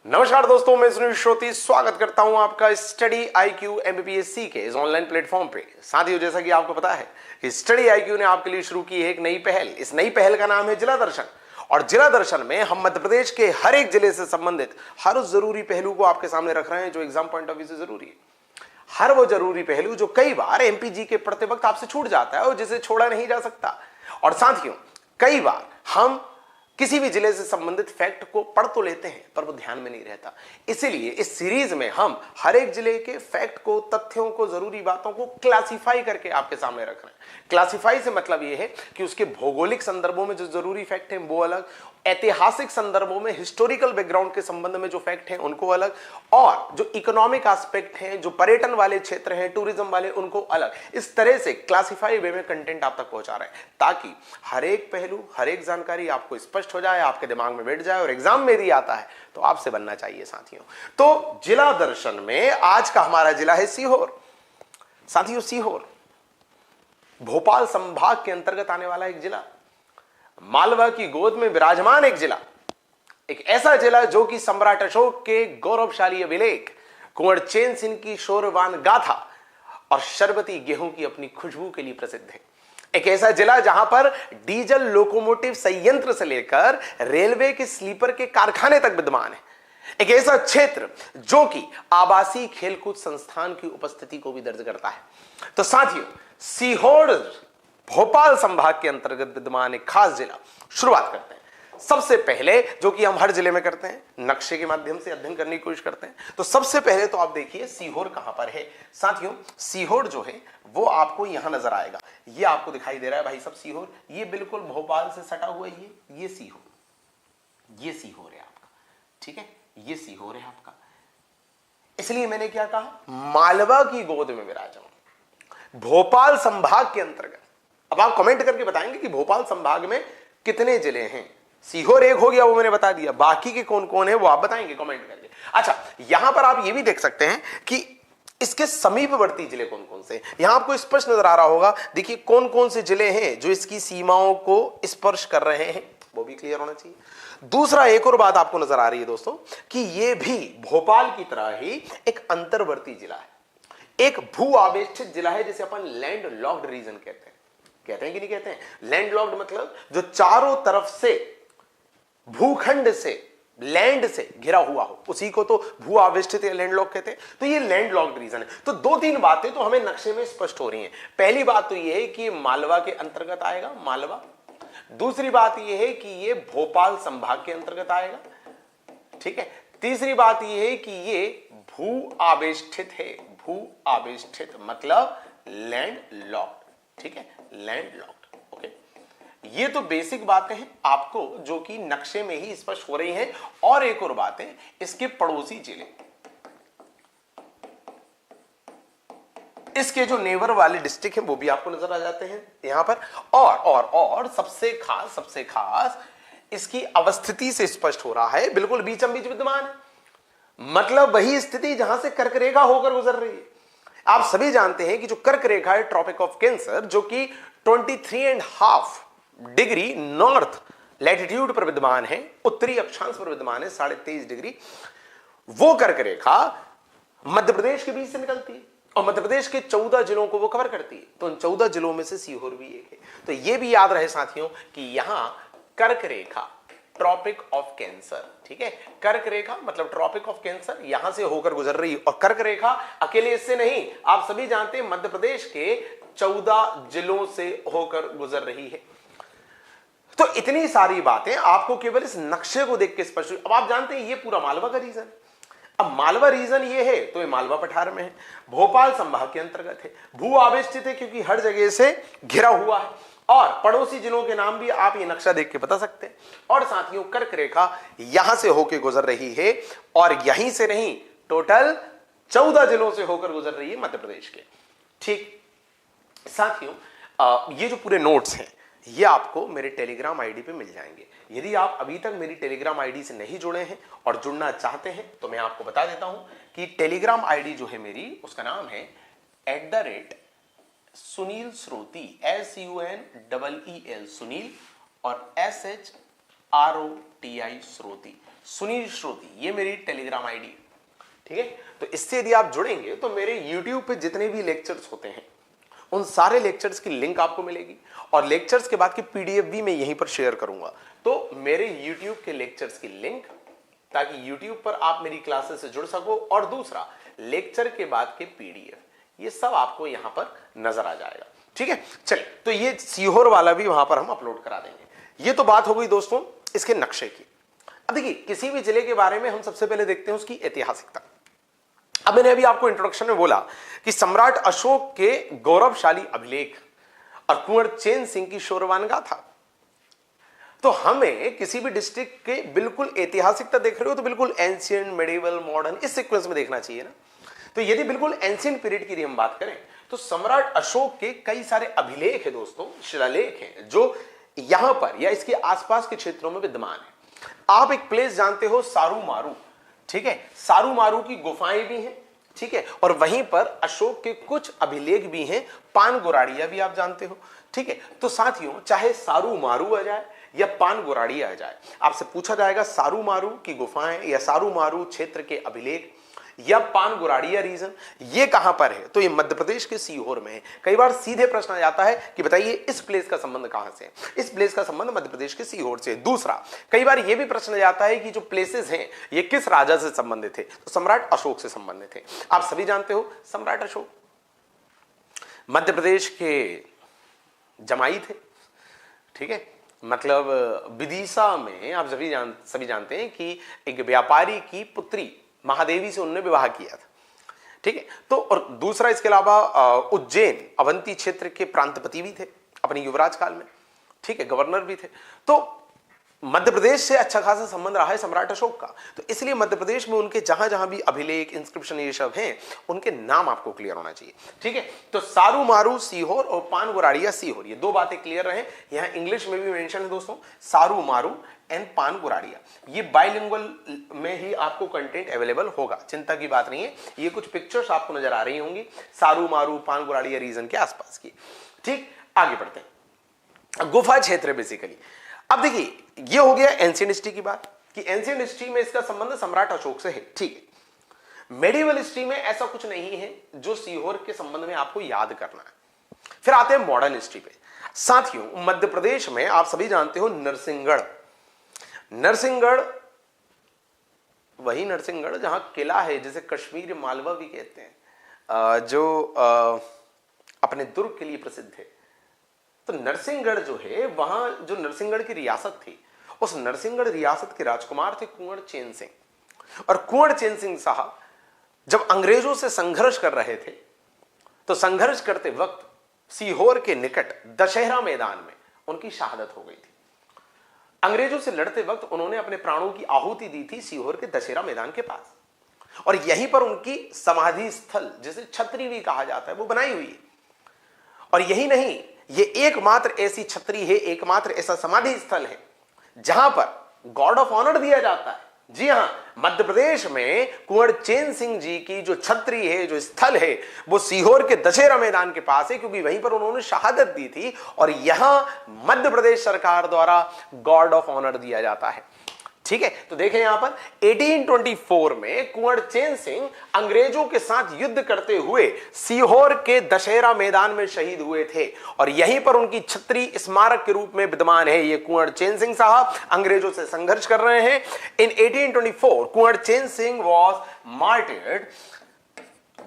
नमस्कार दोस्तों, मैं सुनील श्रोती स्वागत करता हूं आपका स्टडी आईक्यू एमपीपीएससी के इस ऑनलाइन प्लेटफॉर्म पे। साथियों, जैसा कि आपको पता है कि स्टडी आईक्यू ने आपके लिए शुरू की है एक नई पहल। इस नई पहल का नाम है जिला दर्शन। और जिला दर्शन में हम मध्य प्रदेश के हर एक जिले से संबंधित हर उस जरूरी पहलू को आपके सामने रख रहे हैं जो एग्जाम पॉइंट ऑफ व्यू से जरूरी है। हर वो जरूरी पहलू जो कई बार एमपीजी के पढ़ते वक्त आपसे छूट जाता है और जिसे छोड़ा नहीं जा सकता। और साथियों, कई बार हम किसी भी जिले से संबंधित फैक्ट को पढ़ तो लेते हैं पर वो ध्यान में नहीं रहता। इसीलिए इस सीरीज में हम हर एक जिले के फैक्ट को, तथ्यों को, जरूरी बातों को क्लासिफाई करके आपके सामने रख रहे हैं। क्लासिफाई से मतलब ये है कि उसके भौगोलिक संदर्भों में जो जरूरी फैक्ट हैं वो अलग, ऐतिहासिक संदर्भों में हिस्टोरिकल बैकग्राउंड के संबंध में जो फैक्ट हैं उनको अलग, और जो इकोनॉमिक एस्पेक्ट हैं, जो पर्यटन वाले क्षेत्र हैं, टूरिज्म वाले, उनको अलग। इस तरह से क्लासिफाई वे में कंटेंट आप तक पहुंचा रहे हैं ताकि हर एक पहलू, हर एक जानकारी आपको स्पष्ट हो जाए, आपके दिमाग में बैठ जाए और एग्जाम में यदि आता है तो आपसे बनना चाहिए। साथियों, तो जिला दर्शन में आज का हमारा जिला है सीहोर। साथियों, सीहोर भोपाल संभाग के अंतर्गत आने वाला एक जिला, मालवा की गोद में विराजमान एक जिला, एक ऐसा जिला जो कि सम्राट अशोक के गौरवशाली अभिलेख, कुंवर चैन सिंह की शौर्यवान गाथा और शरबती गेहूं की अपनी खुशबू के लिए प्रसिद्ध है। एक ऐसा जिला जहां पर डीजल लोकोमोटिव संयंत्र से लेकर रेलवे के स्लीपर के कारखाने तक विद्यमान है। एक ऐसा क्षेत्र जो कि आवासीय खेलकूद संस्थान की उपस्थिति को भी दर्ज करता है। तो साथियों, सीहोर भोपाल संभाग के अंतर्गत विद्यमान एक खास जिला। शुरुआत करते हैं सबसे पहले, जो कि हम हर जिले में करते हैं, नक्शे के माध्यम से अध्ययन करने की कोशिश करते हैं। तो सबसे पहले तो आप देखिए सीहोर कहां पर है। साथियों, सीहोर जो है वो आपको यहां नजर आएगा। ये आपको दिखाई दे रहा है भाई सब सीहोर, ये बिल्कुल भोपाल से सटा हुआ ये सीहोर, ये सीहोर है आपका। ठीक है, ये सीहोर है आपका। इसलिए मैंने क्या कहा, मालवा की गोद में विराजमान भोपाल संभाग के अंतर्गत। अब आप कमेंट करके बताएंगे कि भोपाल संभाग में कितने जिले हैं। सीहोर एक हो गया, वो मैंने बता दिया, बाकी के कौन कौन है वो आप बताएंगे कमेंट करके। अच्छा, यहां पर आप ये भी देख सकते हैं कि इसके समीपवर्ती जिले कौन कौन से। यहां आपको स्पष्ट नजर आ रहा होगा, देखिए कौन कौन से जिले हैं जो इसकी सीमाओं को स्पर्श कर रहे हैं, वो भी क्लियर होना चाहिए। दूसरा, एक और बात आपको नजर आ रही है दोस्तों कि ये भी भोपाल की तरह ही एक अंतर्वर्ती जिला है, एक भू आवेष्टित जिला है, जिसे अपन लैंड लॉक्ड रीजन कहते हैं कि नहीं कहते हैं। लैंड लॉक्ड मतलब जो चारों तरफ से भूखंड से, लैंड से घिरा हुआ हो, उसी को तो भू आवेष्टित या लैंड लॉक कहते हैं। तो ये लैंड लॉक्ड रीजन है। तो दो तीन बातें तो हमें नक्शे में स्पष्ट हो रही हैं। पहली बात तो ये है कि मालवा के अंतर्गत आएगा, मालवा। दूसरी बात यह है कि ये भोपाल संभाग के अंतर्गत आएगा। ठीक है। तीसरी बात यह है कि ये भू आवेष्टित है, भू आवेष्टित मतलब लैंड लॉक्ड। ठीक है, लैंड लॉक्ड। ओके, ये तो बेसिक बातें हैं आपको जो कि नक्शे में ही स्पष्ट हो रही हैं। और एक और बात है, इसके पड़ोसी जिले, इसके जो नेबर वाले डिस्ट्रिक्ट हैं वो भी आपको नजर आ जाते हैं यहां पर। और सबसे खास इसकी अवस्थिति से स्पष्ट हो रहा है, बिल्कुल बीचम बीच विद्यमान है। मतलब वही स्थिति जहां से कर्क रेखा होकर गुजर रही है। आप सभी जानते हैं कि जो कर्क रेखा है ट्रॉपिक ऑफ कैंसर, जो कि 23.5 डिग्री नॉर्थ लैटिट्यूड पर विद्यमान है, उत्तरी अक्षांश पर विद्यमान है 23.5 डिग्री, वो कर्क रेखा मध्य प्रदेश के बीच से निकलती है और मध्य प्रदेश के 14 जिलों को वो कवर करती है। तो उन 14 जिलों में से सीहोर भी एक है। तो ये भी याद रहे साथियों कि यहां कर्क रेखा, ट्रॉपिक ऑफ कैंसर, ठीक है, कर्क रेखा मतलब ट्रॉपिक ऑफ कैंसर यहां से होकर गुजर रही है। और कर्क रेखा अकेले इससे नहीं, आप सभी जानते हैं मध्य प्रदेश के 14 जिलों से होकर गुजर रही है। तो इतनी सारी बातें आपको केवल इस नक्शे को देख के स्पष्ट। अब आप जानते हैं ये पूरा मालवा का रीजन। अब मालवा रीजन ये है तो ये मालवा पठार में है, भोपाल संभाग के अंतर्गत है, भू आवेष्टित है क्योंकि हर जगह से घिरा हुआ है। और पड़ोसी जिलों के नाम भी आप ये नक्शा देख के बता सकते हैं। और साथियों, कर्क रेखा यहां से होकर गुजर रही है और यहीं से नहीं, टोटल 14 जिलों से होकर गुजर रही है मध्य प्रदेश के। ठीक साथियों, ये जो पूरे नोट्स हैं ये आपको मेरे टेलीग्राम आईडी पे मिल जाएंगे। यदि आप अभी तक मेरी टेलीग्राम आईडी से नहीं जुड़े हैं और जुड़ना चाहते हैं तो मैं आपको बता देता हूं कि टेलीग्राम आईडी जो है मेरी, उसका नाम है @सुनील श्रोती, SUNEEL सुनील और SHROTY ROTI श्रोती, सुनील श्रोती, ये मेरी टेलीग्राम आईडी है। ठीक है, तो इससे यदि आप जुड़ेंगे तो मेरे यूट्यूब पे जितने भी लेक्चर्स होते हैं उन सारे लेक्चर्स की लिंक आपको मिलेगी और लेक्चर्स के बाद की पीडीएफ भी मैं यहीं पर शेयर करूंगा। तो मेरे यूट्यूब के लेक्चर्स की लिंक, ताकि यूट्यूब पर आप मेरी क्लासेस से जुड़ सको, और दूसरा लेक्चर के बाद के पीडीएफ, ये सब आपको यहां पर नजर आ जाएगा। ठीक है, चलिए, तो ये सीहोर वाला भी वहां पर हम अपलोड करा देंगे। ये तो बात हो गई दोस्तों इसके नक्शे की। अब देखिए, किसी भी जिले के बारे में हम सबसे पहले देखते हैं उसकी ऐतिहासिकता। अब मैंने अभी आपको इंट्रोडक्शन में बोला कि सम्राट अशोक के गौरवशाली अभिलेख और कुंवर चैन सिंह की शौर्यवान गाथा। तो हमें किसी भी डिस्ट्रिक्ट के बिल्कुल ऐतिहासिकता देख रहे हो तो बिल्कुल एंशिएंट, मेडिवल, मॉडर्न, इस सीक्वेंस में देखना चाहिए ना। तो यदि बिल्कुल एंशिएंट पीरियड की हम बात करें तो सम्राट अशोक के कई सारे अभिलेख है दोस्तों, शिलालेख हैं, जो यहां पर या इसके आसपास के क्षेत्रों में विद्यमान है। आप एक प्लेस जानते हो सारू मारू, ठीक है, सारू मारू की गुफाएं भी हैं, ठीक है, और वहीं पर अशोक के कुछ अभिलेख भी हैं, पान गुराड़िया भी आप जानते हो। ठीक है, तो साथियों, चाहे सारू मारू आ जाए या पान गुराड़िया आ जाए, आपसे पूछा जाएगा सारू मारू की गुफाएं या सारू मारू क्षेत्र के अभिलेख या पान गुराड़िया रीजन ये कहां पर है, तो ये मध्य प्रदेश के सीहोर में है। कई बार सीधे प्रश्न आ जाता है कि बताइए इस प्लेस का संबंध कहां से है। इस प्लेस का संबंध मध्य प्रदेश के सीहोर से। दूसरा, कई बार यह भी प्रश्न आ जाता है कि जो प्लेसेस हैं ये किस राजा से संबंधित थे, तो सम्राट अशोक से संबंधित थे। आप सभी जानते हो सम्राट अशोक मध्य प्रदेश के जमाई थे। ठीक है, मतलब विदिशा में आप सभी जानते हैं कि एक व्यापारी की पुत्री महादेवी से उन्होंने विवाह किया था। ठीक है, तो और दूसरा इसके अलावा उज्जैन अवंती क्षेत्र के प्रांतपति भी थे अपने युवराज काल में। ठीक है, गवर्नर भी थे। तो मध्य प्रदेश से अच्छा खासा संबंध रहा है सम्राट अशोक का। तो इसलिए मध्य प्रदेश में उनके जहां जहां भी अभिलेख, इंस्क्रिप्शन ये सब हैं, उनके नाम आपको क्लियर होना चाहिए। ठीक है, तो सारू मारू सीहोर और पान गुराड़िया सीहोर, ये दो बातें क्लियर रहे। यहां इंग्लिश में भी मेंशन है दोस्तों, सारू मारू एंड पान गुराड़िया। ये बाइलिंगुअल में ही आपको कंटेंट अवेलेबल होगा, चिंता की बात नहीं है। ये कुछ पिक्चर्स आपको नजर आ रही होंगी सारू मारू पान गुराड़िया रीजन के आसपास की। ठीक, आगे बढ़ते हैं। गुफा क्षेत्र बेसिकली, अब देखिए ये हो गया एंशिएंट हिस्ट्री की बात कि एंशिएंट हिस्ट्री में इसका संबंध सम्राट अशोक से है। ठीक है, मेडिवल हिस्ट्री में ऐसा कुछ नहीं है जो सीहोर के संबंध में आपको याद करना है। फिर आते हैं मॉडर्न हिस्ट्री पे। साथियों, मध्य प्रदेश में आप सभी जानते हो नरसिंहगढ़, नरसिंहगढ़ वही नरसिंहगढ़ जहां किला है जिसे कश्मीर मालवा भी कहते हैं, जो अपने दुर्ग के लिए प्रसिद्ध है। तो नरसिंहगढ़ जो है, वहां जो नरसिंहगढ़ की रियासत थी, उस नरसिंहगढ़ रियासत के राजकुमार थे कुंवर चैन सिंह। और कुंवर चैन सिंह साहब जब अंग्रेजों से संघर्ष कर रहे थे तो संघर्ष करते वक्त सीहोर के निकट दशहरा मैदान में उनकी शहादत हो गई थी। अंग्रेजों से लड़ते वक्त उन्होंने अपने प्राणों की आहुति दी थी सीहोर के दशहरा मैदान के पास, और यहीं पर उनकी समाधि स्थल, जिसे छतरी भी कहा जाता है, वो बनाई हुई है। और यही नहीं, ये एकमात्र ऐसी छतरी है, एकमात्र ऐसा समाधि स्थल है जहां पर गॉड ऑफ ऑनर दिया जाता है। जी हां, मध्य प्रदेश में कुंवर चैन सिंह जी की जो छतरी है, जो स्थल है, वो सीहोर के दशहरा मैदान के पास है, क्योंकि वहीं पर उन्होंने शहादत दी थी और यहां मध्य प्रदेश सरकार द्वारा गॉड ऑफ ऑनर दिया जाता है। ठीक है, तो देखें यहां पर 1824 में कुंवर चैन सिंह अंग्रेजों के साथ युद्ध करते हुए सीहोर के दशहरा मैदान में शहीद हुए थे, और यहीं पर उनकी छतरी स्मारक के रूप में विद्यमान है। ये कुंवर चैन सिंह साहब अंग्रेजों से संघर्ष कर रहे हैं। In 1824 Kunwar Chain Singh was martyred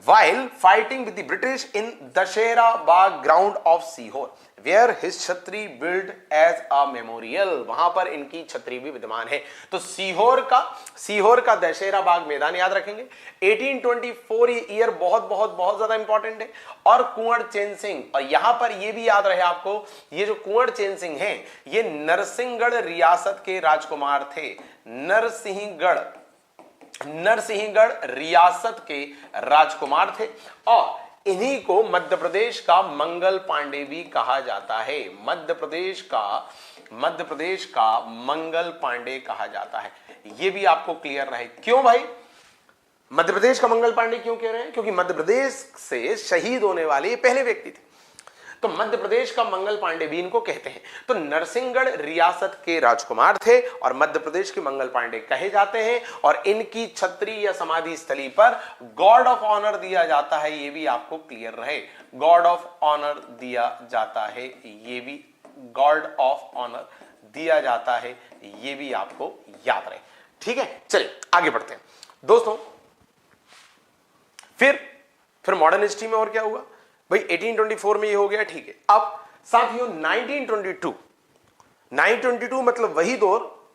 while fighting with the British in Dashera Bagh ground of Sihor, where his छतरी built as a memorial, वहां पर इनकी छतरी भी विद्यमान है। तो सीहोर का दशहरा बाग मैदान याद रखेंगे। 1824 ये ईयर बहुत ज्यादा इंपॉर्टेंट है। और कुंवर चैन सिंह, और यहां पर ये भी याद रहे आपको, ये जो कुंवर चैन सिंह हैं, ये नरसिंहगढ़ रियासत के राजकुमार थे। नरसिंहगढ़ रियासत के राजकुमार थे, और इन्हीं को मध्य प्रदेश का मंगल पांडे भी कहा जाता है। मध्य प्रदेश का मंगल पांडे कहा जाता है। यह भी आपको क्लियर रहे। क्यों भाई मध्य प्रदेश का मंगल पांडे क्यों कह रहे हैं? क्योंकि मध्य प्रदेश से शहीद होने वाले ये पहले व्यक्ति थे। तो मध्य प्रदेश का मंगल पांडे भी इनको कहते हैं। तो नरसिंहगढ़ रियासत के राजकुमार थे और मध्य प्रदेश के मंगल पांडे कहे जाते हैं। और इनकी छत्री या समाधि स्थली पर गॉड ऑफ ऑनर दिया जाता है, ये भी आपको क्लियर रहे। गॉड ऑफ ऑनर दिया जाता है, ये भी गॉड ऑफ ऑनर दिया जाता है, ये भी आपको याद रहे। ठीक है, चलिए आगे बढ़ते हैं दोस्तों। फिर मॉडर्न हिस्ट्री में और क्या हुआ भाई, 1824 में ये हो गया, ठीक है। अब साथियों 1922 मतलब वही दौर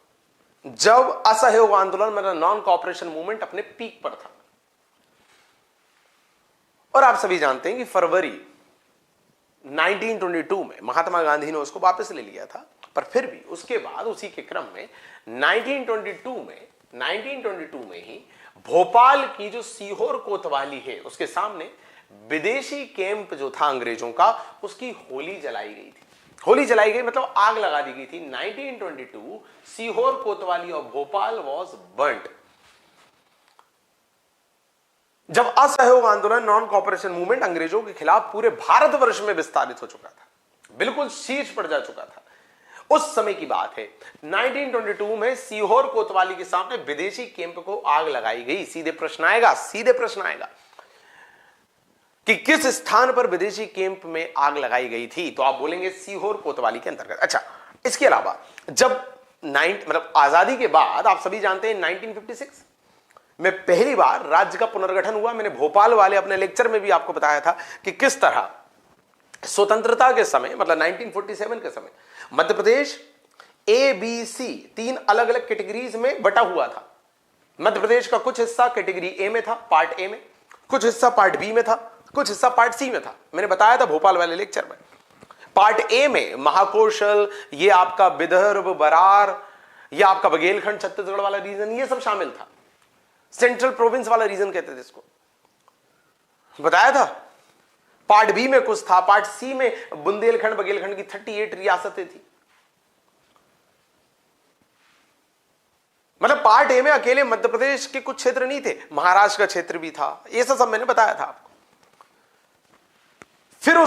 जब असहयोग आंदोलन मतलब नॉन कॉपरेशन मूवमेंट अपने पीक पर था। और आप सभी जानते हैं कि फरवरी 1922 में महात्मा गांधी ने उसको वापस ले लिया था। पर फिर भी उसके बाद उसी के क्रम में 1922 में ही भोपाल की जो सीहोर कोतवाली है उसके सामने विदेशी कैंप जो था अंग्रेजों का, उसकी होली जलाई गई थी। होली जलाई गई मतलब आग लगा दी गई थी। 1922 सीहोर कोतवाली और भोपाल वॉज बर्न्ड। जब असहयोग आंदोलन नॉन कॉपरेशन मूवमेंट अंग्रेजों के खिलाफ पूरे भारतवर्ष में विस्तारित हो चुका था, बिल्कुल शीर्ष पर जा चुका था, उस समय की बात है। 1922 में सीहोर कोतवाली के सामने विदेशी कैंप को आग लगाई गई। सीधे प्रश्न आएगा कि किस स्थान पर विदेशी कैंप में आग लगाई गई थी, तो आप बोलेंगे सीहोर कोतवाली के अंतर्गत। अच्छा, इसके अलावा जब मतलब आजादी के बाद आप सभी जानते हैं 1956 में पहली बार राज्य का पुनर्गठन हुआ। मैंने भोपाल वाले अपने लेक्चर में भी आपको बताया था कि किस तरह स्वतंत्रता के समय मतलब 1947 के समय मध्य प्रदेश ABC 3 अलग अलग कैटेगरीज में बटा हुआ था। मध्य प्रदेश का कुछ हिस्सा कैटेगरी ए में था, पार्ट ए में, कुछ हिस्सा पार्ट बी में था, कुछ हिस्सा पार्ट सी में था। मैंने बताया था भोपाल वाले लेक्चर में। पार्ट ए में महाकौशल, ये आपका विदर्भ, बरार, ये आपका बघेलखंड छत्तीसगढ़ वाला रीजन, ये सब शामिल था। सेंट्रल प्रोविंस वाला रीजन कहते थे इसको, बताया था। पार्ट बी में कुछ था, पार्ट सी में बुंदेलखंड बघेलखंड की 38 रियासतें थी। मतलब पार्ट ए में अकेले मध्य प्रदेश के कुछ क्षेत्र नहीं थे, महाराष्ट्र का क्षेत्र भी था। ये सब मैंने बताया था आपको। फिर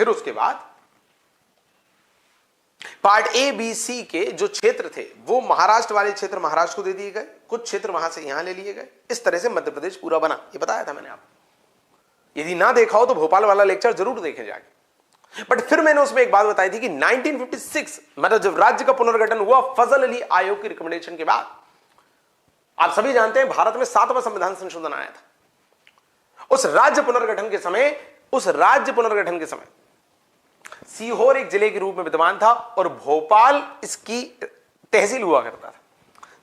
उसके बाद पार्ट ए बी सी के जो क्षेत्र थे वो महाराष्ट्र वाले क्षेत्र महाराष्ट्र को दे दिए गए, कुछ क्षेत्र वहां से यहां ले लिए गए। इस तरह से मध्य प्रदेश पूरा बना, ये बताया था मैंने आपको। यदि ना देखा हो तो भोपाल वाला लेक्चर जरूर देखें जाके। बट फिर मैंने उसमें एक बात बताई थी कि 1956 मतलब जब राज्य का पुनर्गठन हुआ फजल अली आयोग की रिकमेंडेशन के बाद, आप सभी जानते हैं भारत में 7वां संविधान संशोधन आया था। उस राज्य पुनर्गठन के समय सीहोर एक जिले के रूप में विद्यमान था और भोपाल इसकी तहसील हुआ करता था।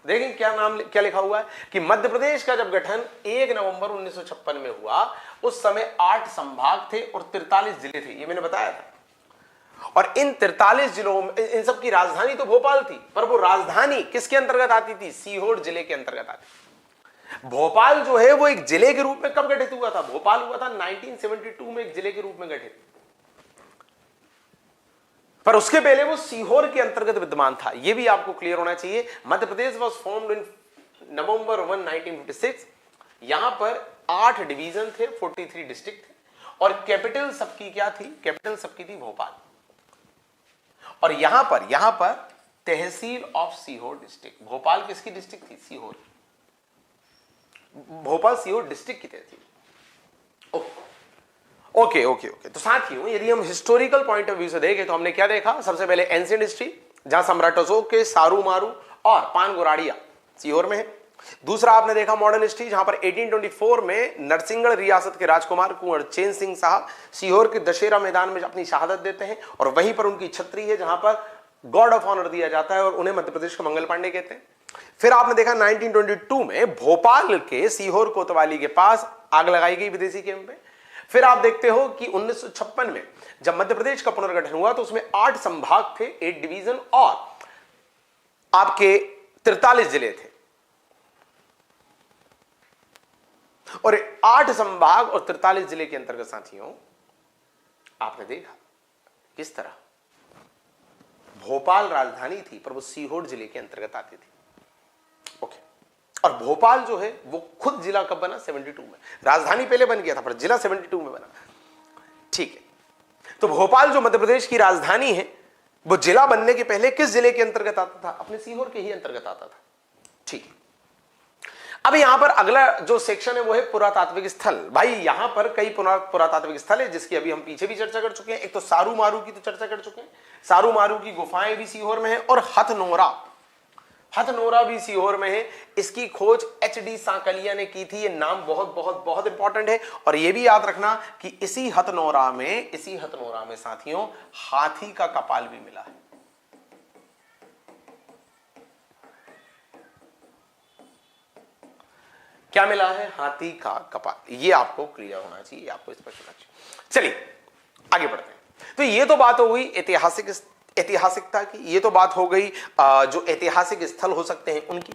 देखें क्या लिखा हुआ है कि मध्य प्रदेश का जब गठन 1 नवंबर 1956 में हुआ, उस समय 8 संभाग थे और 43 जिले थे, ये मैंने बताया था। और इन 43 जिलों में इन सब की राजधानी तो भोपाल थी, पर वो राजधानी किसके अंतर्गत आती थी? सीहोर जिले के अंतर्गत आती थी। भोपाल जो है वो एक जिले के रूप में कब गठित हुआ था? भोपाल हुआ था 1972 में एक जिले के रूप में गठित, पर उसके पहले वो सीहोर के अंतर्गत विद्यमान था। यह भी आपको क्लियर होना चाहिए। Madhya Pradesh was formed in नवंबर 1, 1956। यहां पर 8 डिवीजन थे, 43 डिस्ट्रिक्ट थे और कैपिटल सबकी क्या थी? कैपिटल सबकी थी भोपाल। और यहां पर तहसील ऑफ सीहोर डिस्ट्रिक्ट। भोपाल किसकी डिस्ट्रिक्ट थी? सीहोर। भोपाल सीहोर डिस्ट्रिक्ट की तहसील। ओके। तो साथियों, यदि हम हिस्टोरिकल पॉइंट ऑफ व्यू से देखें तो हमने क्या देखा? सबसे पहले एंशिएंट हिस्ट्री, जहां सम्राट अशोक के सारू मारू और पान गोराड़िया सीहोर में है। दूसरा आपने देखा मॉडर्न हिस्ट्री, जहां पर 1824 में नरसिंहगढ़ रियासत के राजकुमार कुंवर चैन सिंह साहब सीहोर के दशहरा मैदान में अपनी शहादत देते हैं और वहीं पर उनकी छत्री है जहां पर गॉड ऑफ ऑनर दिया जाता है और उन्हें मध्य प्रदेश का मंगल पांडे कहते हैं। फिर आपने देखा 1922 में भोपाल के सीहोर कोतवाली के पास आग लगाई गई विदेशी कैंप में। फिर आप देखते हो कि 1956 में जब मध्य प्रदेश का पुनर्गठन हुआ तो उसमें 8 संभाग थे, 8 डिवीजन और आपके 43 जिले थे। और 8 संभाग और 43 जिले के अंतर्गत साथियों आपने देखा किस तरह भोपाल राजधानी थी पर वो सीहोर जिले के अंतर्गत आती थी। ओके। और भोपाल जो है वो खुद जिला कब बना? 72 में। राजधानी पहले बन गया था पर जिला 72 में बना। ठीक है। तो भोपाल जो मध्य प्रदेश की राजधानी है, वो जिला बनने के पहले किस जिले के अंतर्गत आता था? अपने सीहोर के ही अंतर्गत आता था। ठीक, अब यहां पर अगला जो सेक्शन है वो है पुरातात्विक स्थल। भाई यहां पर कई पुरातात्विक स्थल है जिसकी अभी हम पीछे भी चर्चा कर चुके हैं। एक तो सारू मारू की तो चर्चा कर चुके हैं, सारू मारू की गुफाएं भी सीहोर में है, और हथनोरा भी सीहोर में है। इसकी खोज HD सांकलिया ने की थी। ये नाम बहुत बहुत बहुत इंपॉर्टेंट है, और ये भी याद रखना कि इसी हथनोरा में साथियों हाथी का कपाल भी मिला है। क्या मिला है? हाथी का कपाल। ये आपको क्लियर होना चाहिए, आपको स्पष्ट होना चाहिए। चलिए आगे बढ़ते हैं। तो ये तो बात हो गई ऐतिहासिकता की, ये तो बात हो गई जो ऐतिहासिक स्थल हो सकते हैं उनकी।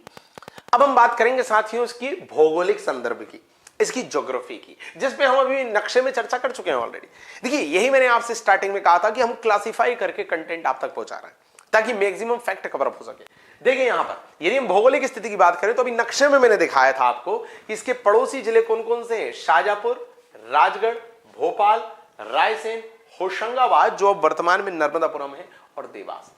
अब हम बात करेंगे साथियों इसकी भौगोलिक संदर्भ की, इसकी ज्योग्राफी की, जिसपे हम अभी नक्शे में चर्चा कर चुके हैं ऑलरेडी। देखिए यही मैंने आपसे स्टार्टिंग में कहा था कि हम क्लासिफाई करके कंटेंट आप तक पहुंचा रहे हैं ताकि मैक्सिमम फैक्ट कवर अप हो सके। देखिए यहां पर यदि हम भौगोलिक स्थिति की बात करें तो अभी नक्शे में मैंने दिखाया था आपको कि इसके पड़ोसी जिले कौन कौन से हैं? शाजापुर, राजगढ़, भोपाल, रायसेन, होशंगाबाद जो अब वर्तमान में नर्मदापुरम है, और देवास।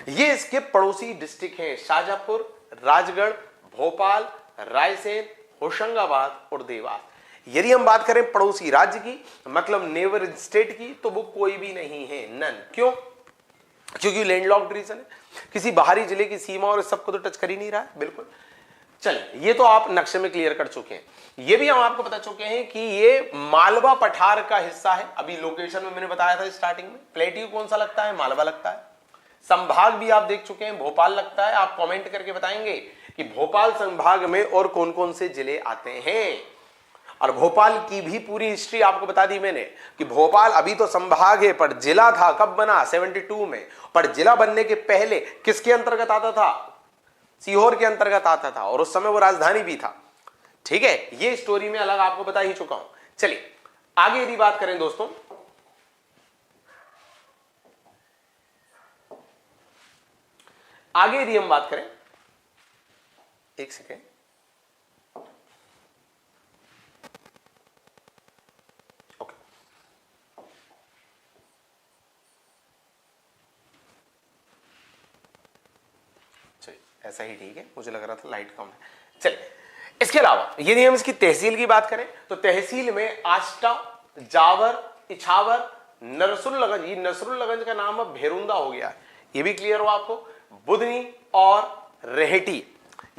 ये इसके पड़ोसी डिस्ट्रिक्ट हैं, शाजापुर, राजगढ़, भोपाल, रायसेन, होशंगाबाद और देवास। यदि हम बात करें पड़ोसी राज्य की, मतलब नेबर स्टेट की, तो वो कोई भी नहीं है, नन। क्यों? क्योंकि लैंडलॉक्ड रीजन है, किसी बाहरी जिले की सीमा और सबको तो टच कर ही नहीं रहा है। बिल्कुल, चलिए ये तो आप नक्शे में क्लियर कर चुके हैं। ये भी हम आपको बता चुके हैं कि ये मालवा पठार का हिस्सा है। अभी लोकेशन में मैंने बताया था स्टार्टिंग में, प्लेटियो कौन सा लगता है? मालवा लगता है। संभाग भी आप देख चुके हैं, भोपाल लगता है। आप कमेंट करके बताएंगे कि भोपाल संभाग में और कौन कौन से जिले आते हैं। और भोपाल की भी पूरी हिस्ट्री आपको बता दी मैंने कि भोपाल अभी तो संभाग है, पर जिला था कब बना? 72 में। पर जिला बनने के पहले किसके अंतर्गत आता था? सीहोर के अंतर्गत आता था, और उस समय वो राजधानी भी था। ठीक है, ये स्टोरी में अलग आपको बता ही चुका हूं। चलिए आगे यदि बात करें दोस्तों, आगे यदि हम बात करें, एक सेकेंड, ओके, चलिए ऐसा ही ठीक है, मुझे लग रहा था लाइट कम है। चलिए इसके अलावा यदि हम इसकी तहसील की बात करें तो तहसील में आष्टा, जावर, इछावर, नरसुल्लगंज, ये नसरुल्लगंज का नाम अब भेरुंदा हो गया है, ये भी क्लियर हो आपको, बुधनी और रेहटी,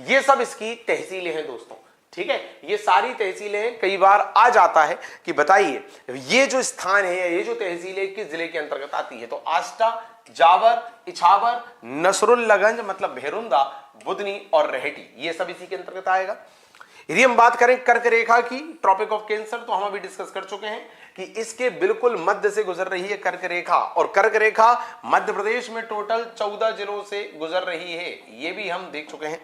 ये सब इसकी तहसीलें हैं दोस्तों। ठीक है, ये सारी तहसीलें कई बार आ जाता है कि बताइए ये जो स्थान है, ये जो तहसील है किस जिले के अंतर्गत आती है? तो आष्टा, जावर, इछावर, नसरुल्लगंज मतलब भेरुंदा, बुधनी और रेहटी, ये सब इसी के अंतर्गत आएगा। यदि हम बात करें कर्क रेखा की, ट्रॉपिक ऑफ कैंसर, तो हम अभी डिस्कस कर चुके हैं कि इसके बिल्कुल मध्य से गुजर रही है कर्क रेखा, और कर्क रेखा मध्य प्रदेश में टोटल 14 जिलों से गुजर रही है, ये भी हम देख चुके हैं।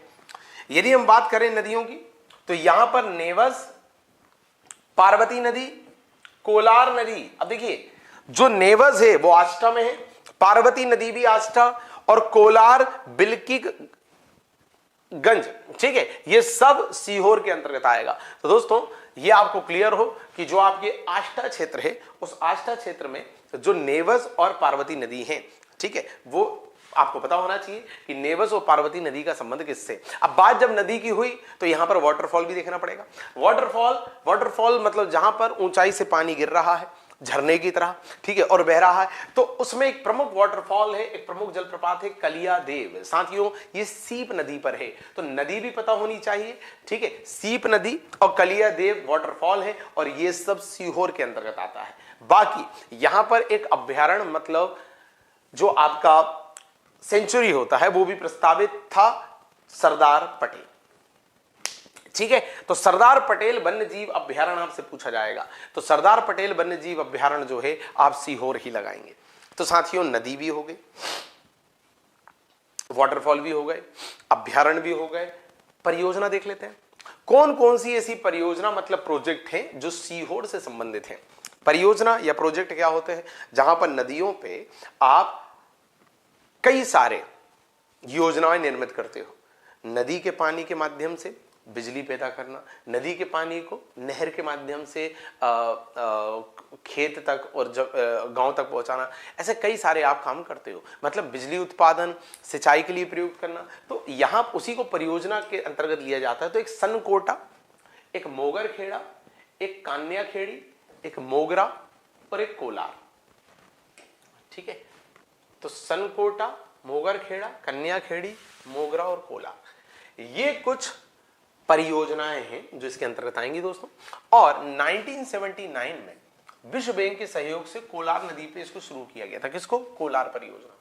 यदि हम बात करें नदियों की तो यहां पर नेवस, पार्वती नदी, कोलार नदी, अब देखिए जो नेवस है वो आष्टा में है, पार्वती नदी भी आष्टा, और कोलार, बिल्की गंज, ठीक है, ये सब सीहोर के अंतर्गत आएगा। तो दोस्तों ये आपको क्लियर हो कि जो आपके आष्टा क्षेत्र है, उस आष्टा क्षेत्र में जो नेवस और पार्वती नदी है, ठीक है, वो आपको पता होना चाहिए कि नेवस और पार्वती नदी का संबंध किससे। अब बात जब नदी की हुई तो यहां पर वाटरफॉल भी देखना पड़ेगा। वाटरफॉल मतलब जहां पर ऊंचाई से पानी गिर रहा है झरने की तरह, ठीक है, और बह रहा है, तो उसमें एक प्रमुख वाटरफॉल है, एक प्रमुख जलप्रपात है कलियादेव। साथियों ये सीप नदी पर है, तो नदी भी पता होनी चाहिए, ठीक है, सीप नदी और कलियादेव वाटरफॉल है, और ये सब सीहोर के अंतर्गत आता है। बाकी यहां पर एक अभ्यारण्य मतलब जो आपका सेंचुरी होता है वो भी प्रस्तावित था, सरदार पटेल, ठीक है। तो सरदार पटेल वन्यजीव अभ्यारण्य आपसे पूछा जाएगा, तो सरदार पटेल वन्यजीव अभ्यारण्य जो है आप सीहोर ही लगाएंगे। तो साथियों नदी भी हो गई, वाटरफॉल भी हो गए, अभ्यारण्य भी हो गए, परियोजना देख लेते हैं कौन कौन सी ऐसी परियोजना मतलब प्रोजेक्ट हैं जो सीहोर से संबंधित हैं। परियोजना या प्रोजेक्ट क्या होते हैं? जहां पर नदियों पे आप कई सारे योजनाएं निर्मित करते हो, नदी के पानी के माध्यम से बिजली पैदा करना, नदी के पानी को नहर के माध्यम से खेत तक और गांव तक पहुंचाना, ऐसे कई सारे आप काम करते हो। मतलब बिजली उत्पादन, सिंचाई के लिए प्रयोग करना, तो यहां उसी को परियोजना के अंतर्गत लिया जाता है। तो एक सनकोटा, एक मोगर खेड़ा, एक कान्या खेड़ी, एक मोगरा और एक कोलार। ठीक है, तो सनकोटा, मोगर खेड़ा, कन्या खेड़ी, मोगरा और कोलार, ये कुछ परियोजनाएं हैं जो इसके अंतर्गत आएंगी दोस्तों। और 1979 में विश्व बैंक के सहयोग से कोलार नदी पे इसको शुरू किया गया था। किसको? कोलार परियोजना।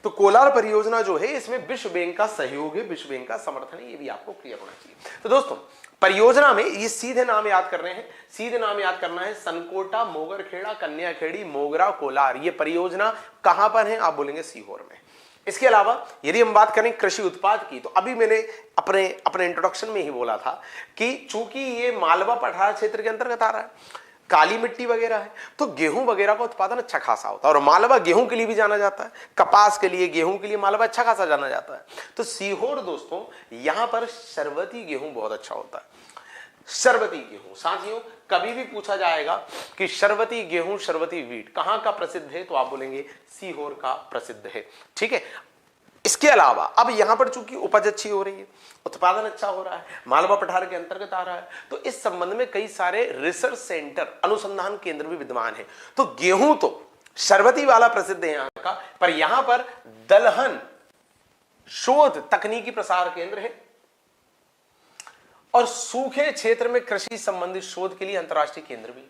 तो कोलार परियोजना जो है इसमें विश्व बैंक का सहयोग है, विश्व बैंक का समर्थन है, ये भी आपको क्लियर होना चाहिए। तो दोस्तों परियोजना में ये सीधे नाम याद कर रहे हैं, सीधे नाम याद करना है, सनकोटा, मोगर खेड़ा, कन्या खेड़ी, मोगरा, कोलार। ये परियोजना कहां पर है? आप बोलेंगे सीहोर में। इसके अलावा यदि हम बात करें कृषि उत्पाद की, तो अभी मैंने अपने इंट्रोडक्शन में ही बोला था कि चूंकि ये मालवा पठार क्षेत्र के अंतर्गत आ रहा है, काली मिट्टी वगैरह है, तो गेहूं वगैरह का उत्पादन अच्छा खासा होता है। और मालवा गेहूं के लिए भी जाना जाता है, कपास के लिए, गेहूं के लिए मालवा अच्छा खासा जाना जाता है। तो सीहोर दोस्तों, यहां पर शरबती गेहूं बहुत अच्छा होता है। शरबती गेहूं साथियों, कभी भी पूछा जाएगा कि शरबती गेहूं, शरबती वीट कहां का प्रसिद्ध है, तो आप बोलेंगे सीहोर का प्रसिद्ध है। ठीक है, इसके अलावा अब यहां पर चूंकि उपज अच्छी हो रही है, उत्पादन अच्छा हो रहा है, मालवा पठार के अंतर्गत आ रहा है, तो इस संबंध में कई सारे रिसर्च सेंटर, अनुसंधान केंद्र भी विद्यमान है। तो गेहूं तो शरबती वाला प्रसिद्ध है यहां का, पर यहां पर दलहन शोध तकनीकी प्रसार केंद्र है और सूखे क्षेत्र में कृषि संबंधित शोध के लिए अंतर्राष्ट्रीय केंद्र भी।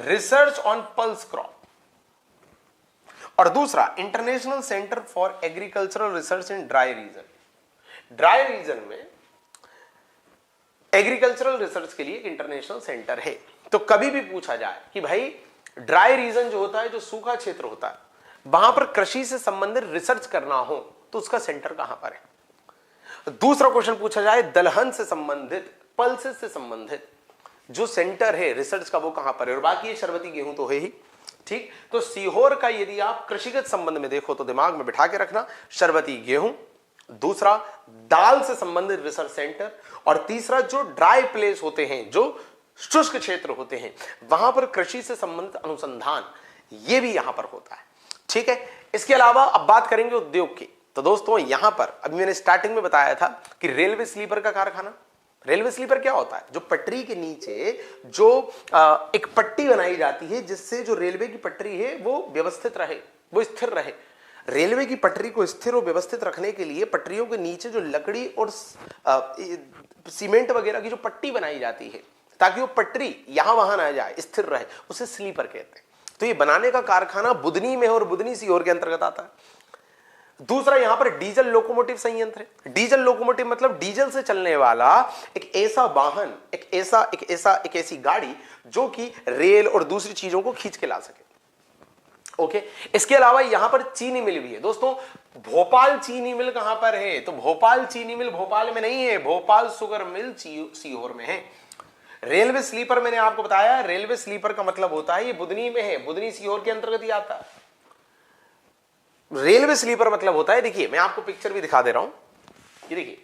रिसर्च ऑन पल्स क्रॉप, और दूसरा international centre for agricultural research in dry region. Dry region में एग्रीकल्चरल रिसर्च के लिए एक इंटरनेशनल सेंटर है। तो कभी भी पूछा जाए कि भाई ड्राई रीजन जो होता है, जो सूखा क्षेत्र होता है, वहां पर कृषि से संबंधित रिसर्च करना हो तो उसका सेंटर कहां पर है। दूसरा क्वेश्चन पूछा जाए दलहन से संबंधित, पल्सेस से संबंधित जो सेंटर है रिसर्च का, वो कहां पर है। और बाकी ये शरबती गेहूं तो है ही। ठीक, तो सीहोर का यदि आप कृषिगत संबंध में देखो तो दिमाग में बिठा के रखना, शरबती गेहूं, दूसरा दाल से संबंधित रिसर्च सेंटर, और तीसरा जो ड्राई प्लेस होते हैं, जो शुष्क क्षेत्र होते हैं, वहां पर कृषि से संबंधित अनुसंधान, ये भी यहां पर होता है। ठीक है, इसके अलावा अब बात करेंगे उद्योग की। तो दोस्तों यहां पर अभी मैंने स्टार्टिंग में बताया था कि रेलवे स्लीपर का कारखाना। रेलवे स्लीपर क्या होता है? जो पटरी के नीचे जो एक पट्टी बनाई जाती है, जिससे जो रेलवे की पटरी है वो व्यवस्थित रहे, वो स्थिर रहे। रेलवे की पटरी को स्थिर और व्यवस्थित रखने के लिए पटरियों के नीचे जो लकड़ी और सीमेंट वगैरह की जो पट्टी बनाई जाती है, ताकि वो पटरी यहां वहां ना जाए, स्थिर रहे, उसे स्लीपर कहते हैं। तो ये बनाने का कारखाना बुधनी में है और बुधनी सीहोर के अंतर्गत आता है। दूसरा यहां पर डीजल लोकोमोटिव संयंत्र है। डीजल लोकोमोटिव मतलब डीजल से चलने वाला एक ऐसा वाहन, एक ऐसी गाड़ी जो कि रेल और दूसरी चीजों को खींच के ला सके। ओके, इसके अलावा यहां पर चीनी मिल भी है। दोस्तों भोपाल चीनी मिल कहां पर है? तो भोपाल चीनी मिल भोपाल में नहीं है, भोपाल शुगर मिल सीहोर में है। रेलवे स्लीपर मैंने आपको बताया, रेलवे स्लीपर का मतलब होता है ये बुधनी में है, बुधनी सीहोर के अंतर्गत ही आता है। रेलवे स्लीपर मतलब होता है, देखिए मैं आपको पिक्चर भी दिखा दे रहा हूं, ये देखिए,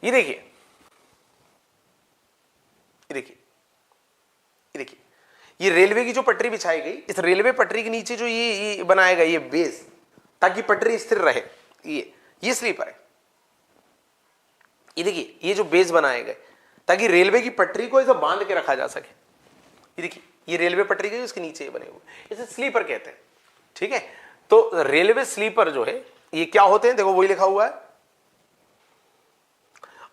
ये देखिए, ये देखिए, ये देखिए, ये रेलवे की जो पटरी बिछाई गई, इस रेलवे पटरी के नीचे जो ये बनाया गया ये बेस, ताकि पटरी स्थिर रहे, ये स्लीपर है। ये देखिए, ये जो बेस बनाए गए ताकि रेलवे की पटरी को ऐसा बांध के रखा जा सके। ये देखिए, ये रेलवे पटरी गई, उसके नीचे ये बने हुए, इसे स्लीपर कहते हैं। ठीक है, तो रेलवे स्लीपर जो है ये क्या होते हैं, देखो वही लिखा हुआ है,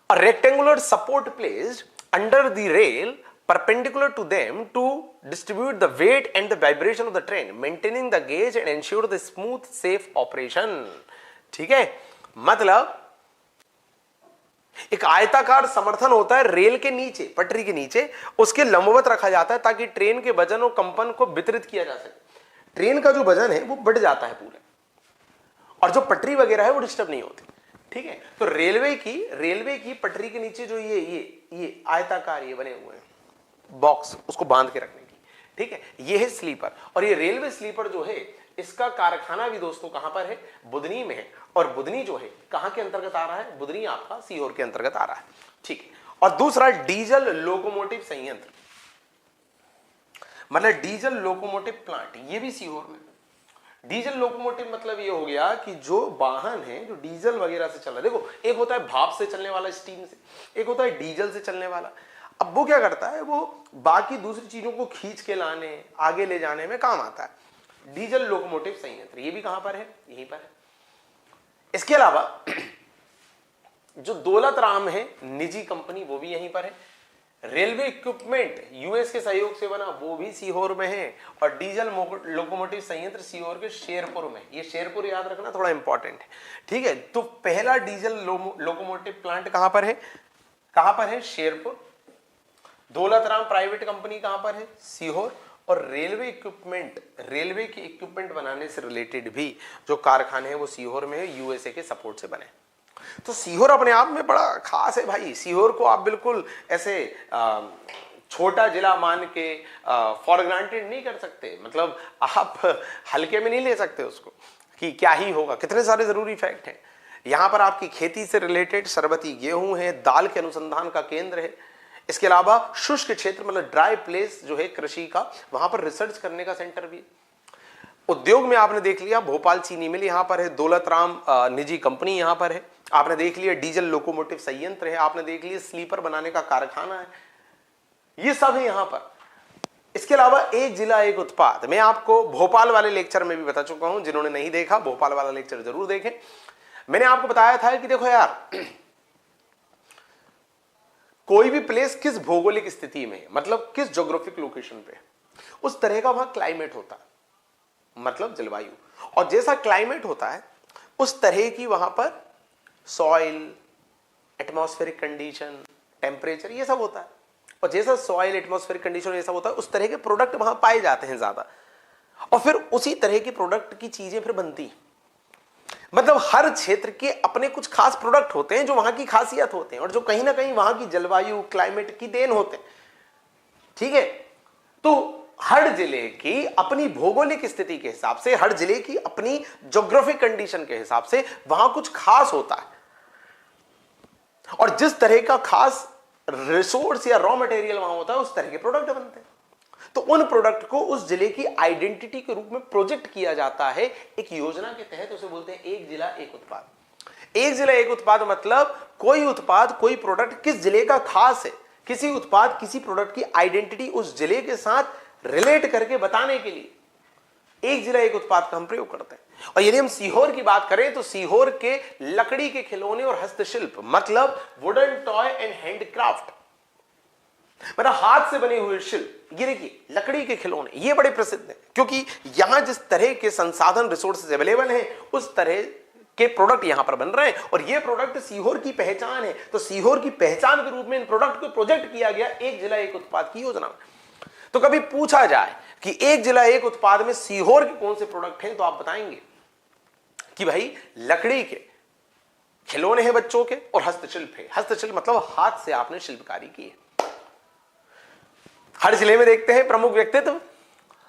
a rectangular support placed under the rail perpendicular to them to distribute the weight and the vibration of the train, maintaining the gauge and ensure the smooth safe operation। ठीक है, मतलब एक आयताकार समर्थन होता है रेल के नीचे, पटरी के नीचे, उसके लंबवत रखा जाता है ताकि ट्रेन के वजन और कंपन को वितरित किया जा सके। ट्रेन का जो वजन है वो बढ़ जाता है पूरे, और जो पटरी वगैरह है वो डिस्टर्ब नहीं होती। ठीक है। तो रेलवे की पटरी के नीचे जो ये आयताकार ये बने हुए हैं बॉक्स, उसको बांध के रखने की, ठीक है, ये है स्लीपर। और ये रेलवे स्लीपर जो है इसका कारखाना भी दोस्तों कहां पर है, बुधनी में है। और बुधनी जो है कहां के अंतर्गत आ रहा है, बुधनी आपका सीहोर के अंतर्गत आ रहा है, ठीक है। और दूसरा डीजल लोकोमोटिव संयंत्र, मतलब डीजल लोकोमोटिव प्लांट, ये भी सीहोर में। डीजल लोकोमोटिव मतलब ये हो गया कि जो वाहन है जो डीजल वगैरह से चल रहा है, देखो एक होता है भाप से चलने वाला स्टीम से, एक होता है डीजल से चलने वाला। अब वो क्या करता है, वो बाकी दूसरी चीजों को खींच के लाने आगे ले जाने में काम आता है। डीजल लोकोमोटिव संयंत्र ये भी कहां पर है, यहीं पर है। इसके अलावा जो दौलत राम है निजी कंपनी, वो भी यहीं पर है। रेलवे इक्विपमेंट यूएस के सहयोग से बना, वो भी सीहोर में है। और डीजल लोकोमोटिव संयंत्र सीहोर के शेरपुर में, ये शेरपुर याद रखना थोड़ा इंपॉर्टेंट है, ठीक है। तो पहला डीजल लोकोमोटिव प्लांट कहां पर है, कहां पर है, शेरपुर। दौलत राम प्राइवेट कंपनी कहां पर है, सीहोर। और रेलवे के इक्विपमेंट बनाने से रिलेटेड भी जो कारखाने हैं वो सीहोर में है, यूएसए के सपोर्ट से बने। तो सीहोर अपने आप में बड़ा खास है भाई। सीहोर को आप बिल्कुल ऐसे छोटा जिला मान के फॉर ग्रांटेड नहीं कर सकते, मतलब आप हल्के में नहीं ले सकते उसको कि क्या ही होगा। कितने सारे जरूरी फैक्ट हैं यहां पर। आपकी खेती से रिलेटेड सरबती गेहूं है, दाल के अनुसंधान का केंद्र है। इसके अलावा शुष्क क्षेत्र मतलब ड्राई प्लेस जो है कृषि का, वहां पर रिसर्च करने का सेंटर भी। उद्योग में आपने देख लिया भोपाल चीनी मिल यहां पर है, दौलत राम निजी कंपनी यहां पर है, आपने देख लिया डीजल लोकोमोटिव संयंत्र है, आपने देख लिया स्लीपर बनाने का कारखाना है, ये सब है यहां पर। इसके अलावा एक जिला एक उत्पाद, मैं आपको भोपाल वाले लेक्चर में भी बता चुका हूं, जिन्होंने नहीं देखा भोपाल वाला लेक्चर जरूर देखें। मैंने आपको बताया था कि देखो यार कोई भी प्लेस किस भौगोलिक स्थिति में, मतलब किस ज्योग्राफिक लोकेशन पे, उस तरह का वहां क्लाइमेट होता है, मतलब जलवायु। और जैसा क्लाइमेट होता है उस तरह की वहां पर सॉइल, एटमॉस्फेरिक कंडीशन, टेम्परेचर, ये सब होता है। और जैसा सॉइल, एटमॉस्फेरिक कंडीशन ये सब होता है, उस तरह के प्रोडक्ट वहां पाए जाते हैं ज्यादा। और फिर उसी तरह के प्रोडक्ट की चीजें फिर बनती हैं। मतलब हर क्षेत्र के अपने कुछ खास प्रोडक्ट होते हैं जो वहां की खासियत होते हैं और जो कहीं ना कहीं वहां की जलवायु, क्लाइमेट की देन होते हैं, ठीक है। तो हर जिले की अपनी भौगोलिक स्थिति के हिसाब से, हर जिले की अपनी ज्योग्राफिक कंडीशन के हिसाब से वहां कुछ खास होता है। और जिस तरह का खास रिसोर्स या रॉ मटेरियल वहां होता है उस तरह के प्रोडक्ट बनते हैं। तो उन प्रोडक्ट को उस जिले की आइडेंटिटी के रूप में प्रोजेक्ट किया जाता है एक योजना के तहत, उसे बोलते हैं एक जिला एक उत्पाद। एक जिला एक उत्पाद मतलब कोई उत्पाद, कोई प्रोडक्ट किस जिले का खास है, किसी उत्पाद, किसी प्रोडक्ट की आइडेंटिटी उस जिले के साथ रिलेट करके बताने के लिए एक जिला एक उत्पाद का हम प्रयोग करते हैं। और यदि हम सीहोर की बात करें तो सीहोर के लकड़ी के खिलौने और हस्तशिल्प, मतलब वुडन टॉय एंड हैंडक्राफ्ट, मतलब हाथ से बने हुए शिल्प, ये देखिए लकड़ी के खिलौने, ये बड़े प्रसिद्ध हैं। क्योंकि यहां जिस तरह के संसाधन, रिसोर्सेज अवेलेबल हैं, उस तरह के प्रोडक्ट यहां पर बन रहे हैं और ये प्रोडक्ट सीहोर की पहचान है। तो सीहोर की पहचान के रूप में इन प्रोडक्ट को प्रोजेक्ट किया गया एक जिला एक उत्पाद की योजना में। तो कभी पूछा जाए कि एक जिला एक उत्पाद में सीहोर के कौन से प्रोडक्ट हैं, तो आप बताएंगे कि भाई लकड़ी के खिलौने हैं बच्चों के और हस्तशिल्प है। हस्तशिल्प मतलब हाथ से आपने शिल्पकारी की है। हर जिले में देखते हैं प्रमुख व्यक्तित्व।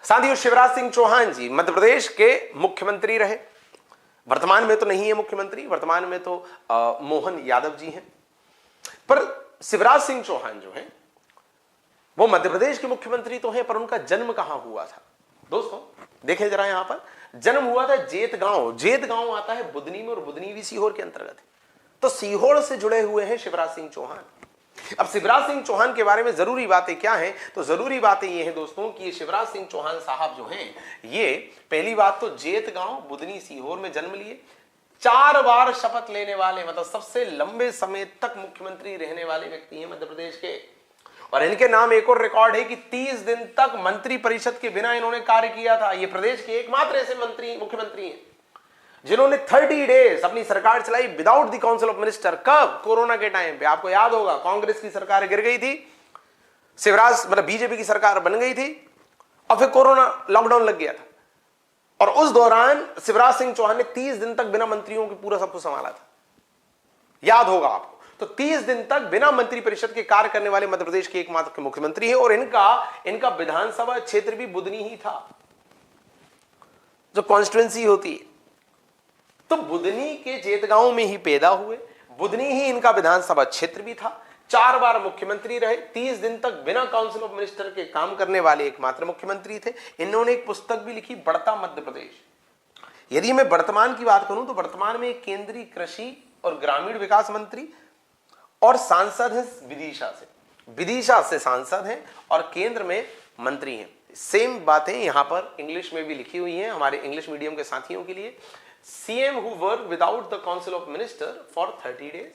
साथियों, शिवराज सिंह चौहान जी मध्य प्रदेश के मुख्यमंत्री रहे, वर्तमान में तो नहीं है मुख्यमंत्री, वर्तमान में तो मोहन यादव जी हैं। पर शिवराज सिंह चौहान जो हैं वो मध्य प्रदेश के मुख्यमंत्री तो हैं, पर उनका जन्म कहां हुआ था दोस्तों, देखें जरा। यहां पर जन्म हुआ था जेतगांव। जेतगांव आता है बुधनी में और बुधनी भी सीहोर के अंतर्गत है। तो सीहोर से जुड़े हुए हैं शिवराज सिंह चौहान। अब शिवराज सिंह चौहान के बारे में जरूरी बातें क्या हैं, तो जरूरी बातें ये हैं दोस्तों कि ये शिवराज सिंह चौहान साहब जो हैं, ये पहली बात तो जेतगांव, बुधनी, सीहोर में जन्म लिए। 4 बार शपथ लेने वाले, मतलब सबसे लंबे समय तक मुख्यमंत्री रहने वाले व्यक्ति हैं मध्य प्रदेश के। और इनके नाम एक और रिकॉर्ड है कि 30 दिन तक मंत्री परिषद के बिना इन्होंने कार्य किया था। ये प्रदेश के एकमात्र ऐसे मुख्यमंत्री हैं जिन्होंने 30 डेज अपनी सरकार चलाई without the council of minister. कब? कोरोना के टाइम पे। आपको याद होगा कांग्रेस की सरकार गिर गई थी, शिवराज मतलब बीजेपी की सरकार बन गई थी और फिर कोरोना लॉकडाउन लग गया था। और उस दौरान शिवराज सिंह चौहान ने 30 दिन तक बिना मंत्रियों के पूरा सब कुछ संभाला था। याद होगा आपको। तो 30 दिन तक बिना मंत्रिपरिषद के कार्य करने वाले मध्य प्रदेश के एकमात्र मुख्यमंत्री हैं और इनका विधानसभा क्षेत्र भी बुधनी ही था, जो कॉन्स्टिट्यूएंसी होती है। तो बुधनी के जेतगांव में ही पैदा हुए, बुधनी ही इनका विधानसभा क्षेत्र भी था, 4 बार मुख्यमंत्री रहे, 30 दिन तक बिना काउंसिल ऑफ मिनिस्टर के काम करने वाले एकमात्र मुख्यमंत्री थे। इन्होंने एक पुस्तक भी लिखी, बढ़ता मध्य प्रदेश। यदि मैं वर्तमान की बात करूं तो वर्तमान में केंद्रीय कृषि और ग्रामीण विकास मंत्री और सांसद हैं विदिशा से सांसद हैं और केंद्र में मंत्री हैं। सेम बातें यहां पर इंग्लिश में भी लिखी हुई हैं हमारे इंग्लिश मीडियम के साथियों के लिए। CM who worked without the council of minister for 30 days,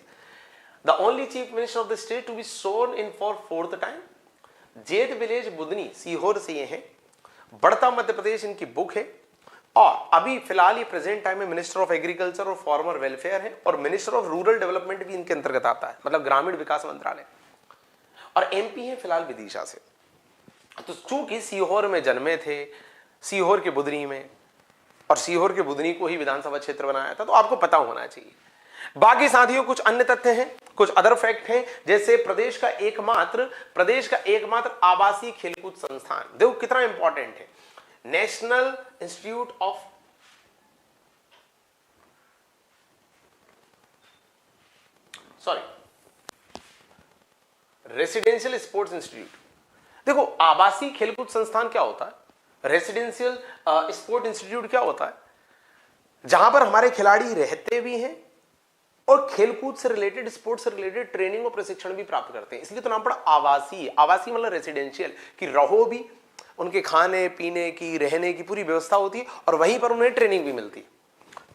the only chief minister of the state to be sworn in for 4th time, जेत विलेज बुधनी सीहोर से ये हैं, बढ़ता मध्य प्रदेश इनकी बुक है और अभी फिलहाल ये प्रेजेंट टाइम में मिनिस्टर ऑफ एग्रीकल्चर और फार्मर वेलफेयर है और मिनिस्टर ऑफ रूरल डेवलपमेंट भी इनके अंतर्गत आता है, मतलब ग्रामीण विकास मंत्रालय, और MP है फिलहाल विदिशा से। तो चूंकि सीहोर में जन्मे थे, सीहोर के बुधनी में, और सीहोर के बुधनी को ही विधानसभा क्षेत्र बनाया था, तो आपको पता होना चाहिए। बाकी साथियों कुछ अन्य तथ्य हैं, कुछ अदर फैक्ट हैं, जैसे प्रदेश का एकमात्र आवासीय खेलकूद संस्थान, देखो कितना इंपॉर्टेंट है, national institute of residential sports institute. देखो आवासीय खेलकूद संस्थान क्या होता है, रेसिडेंशियल स्पोर्ट इंस्टीट्यूट क्या होता है, जहां पर हमारे खिलाड़ी रहते भी हैं और खेलकूद से रिलेटेड, स्पोर्ट्स से रिलेटेड ट्रेनिंग और प्रशिक्षण भी प्राप्त करते हैं, इसलिए तो नाम पड़ा आवासीय। आवासीय मतलब रेसिडेंशियल, कि रहो भी, उनके खाने पीने की, रहने की पूरी व्यवस्था होती है और वहीं पर उन्हें ट्रेनिंग भी मिलती है,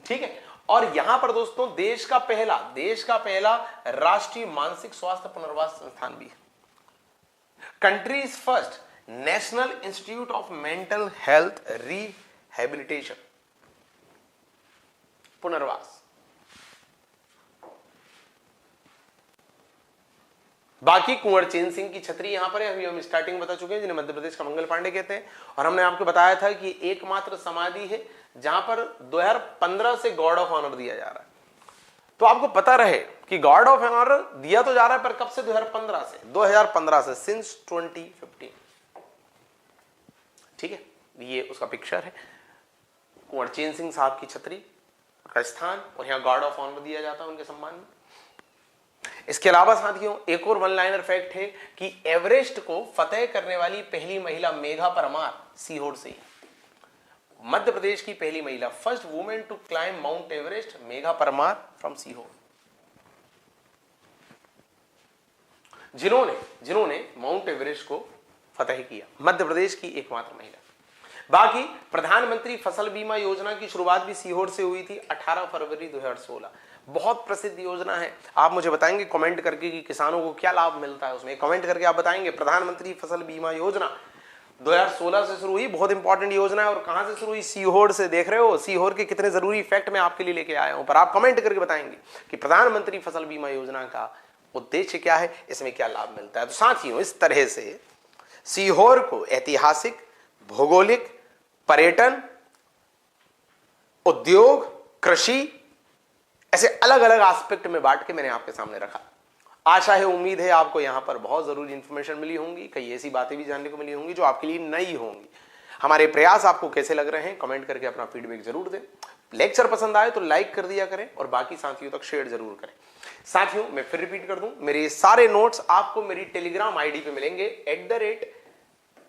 ठीक है। और यहां पर दोस्तों देश का पहला राष्ट्रीय मानसिक स्वास्थ्य पुनर्वास संस्थान भी है। Countries first national institute of mental health rehabilitation, पुनर्वास। बाकी कुंवर चैन सिंह की छतरी यहां पर है, अभी हम स्टार्टिंग बता चुके हैं, जिन्हें मध्य प्रदेश का मंगल पांडे कहते हैं, और हमने आपको बताया था कि एकमात्र समाधि है जहां पर 2015 से गार्ड ऑफ ऑनर दिया जा रहा है। तो आपको पता रहे कि गार्ड ऑफ ऑनर दिया तो जा रहा है, पर कब से? 2015 से सिंस 2015, ठीक है। ये उसका पिक्चर है, कुंवर चैन सिंह साहब की छतरी का स्थान, और यहां गार्ड ऑफ ऑनर दिया जाता है उनके सम्मान में। इसके अलावा साथियों एक और वन लाइनर फैक्ट है कि एवरेस्ट को फतेह करने वाली पहली महिला मेघा परमार सीहोर से, मध्य प्रदेश की पहली महिला, first women to climb Mount Everest, Megha Parmar from Sehore, जिन्होंने माउंट एवरेस्ट को फतेह किया, मध्य प्रदेश की एकमात्र महिला। बाकी प्रधानमंत्री फसल बीमा योजना की शुरुआत भी सीहोर से हुई थी 18 फरवरी 2016। बहुत प्रसिद्ध योजना है, आप मुझे बताएंगे कमेंट करके कि किसानों को क्या लाभ मिलता है उसमें, कमेंट करके आप बताएंगे। प्रधानमंत्री फसल बीमा योजना 2016 से शुरू हुई, बहुत इंपॉर्टेंट योजना है, और कहां से शुरू हुई? सीहोर से। देख रहे हो सीहोर के कितने जरूरी फैक्ट मैं आपके लिए लेके आया हूं, पर आप कमेंट करके बताएंगे कि प्रधानमंत्री फसल बीमा योजना का उद्देश्य क्या है, इसमें क्या लाभ मिलता है। तो साथियों इस तरह से सीहोर को ऐतिहासिक, भौगोलिक, पर्यटन, उद्योग, कृषि, ऐसे अलग अलग एस्पेक्ट में बांट के मैंने आपके सामने रखा। आशा है, उम्मीद है आपको यहां पर बहुत जरूरी इंफॉर्मेशन मिली होंगी, कई ऐसी बातें भी जानने को मिली होंगी जो आपके लिए नई होंगी। हमारे प्रयास आपको कैसे लग रहे हैं कमेंट करके अपना फीडबैक जरूर दें। लेक्चर पसंद आए तो लाइक कर दिया करें और बाकी साथियों तक शेयर जरूर करें। साथियों मैं फिर रिपीट कर दूं, मेरे सारे नोट्स आपको मेरी टेलीग्राम आईडी पे मिलेंगे,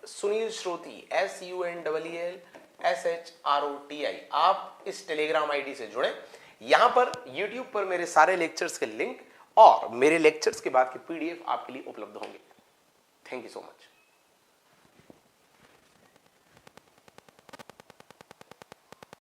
@सुनील श्रोती SUNEELSHROTI। आप इस टेलीग्राम आईडी से जुड़े। यहां पर यूट्यूब पर मेरे सारे लेक्चर्स के लिंक और मेरे लेक्चर्स के बाद के PDF आपके लिए उपलब्ध होंगे। Thank you so much.